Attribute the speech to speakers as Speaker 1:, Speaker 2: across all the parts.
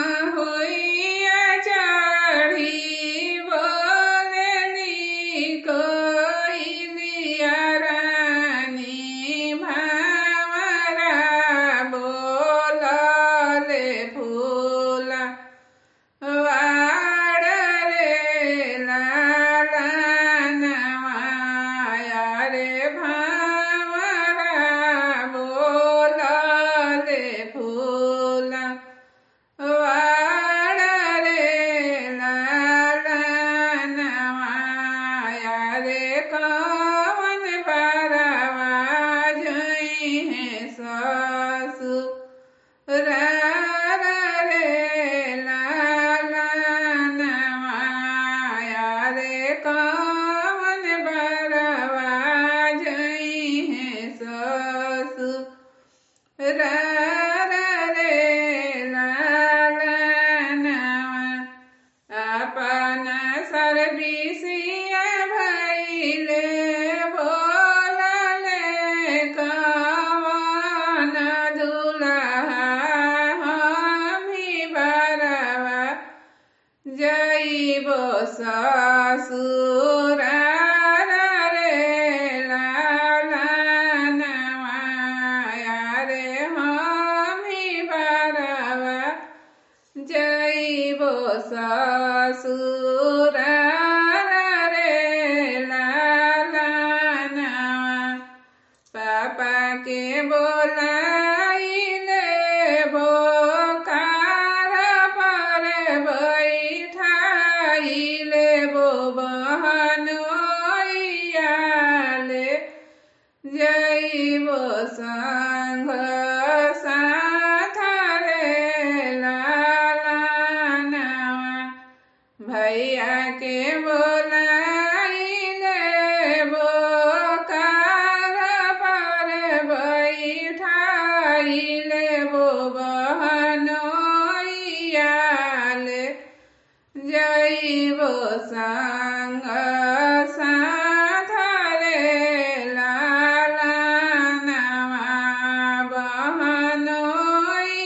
Speaker 1: महुइया चढ़ी बोलनी कोइलिया रानी भंवरा बोलले फूला वाड़ रे लालनवाया रे भंवरा बोलले फूला वाड़ रे लालनवाया रे कौन बरवा जई है ससुर रे लालनवाया रे कौन बरवा जई है ससुर अपन सर्विसिया भइले बोलले कवन दुल्हा हमी बरवा जइबो ससुर रे लालनवाया रे हमी बरवा जइबो ससुर रे लालनवा पापा के बोलाइले बोकार पर बैठाइले बो बहनोइयाले जइबो संग साथ रे लालनवा भैया के बोलाइले बोकार पर बैठाइले बो बहनोइयाले जइबो संग साथ रे लालनवा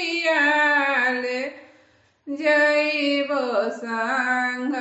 Speaker 1: बहनोइयाले जइबो संग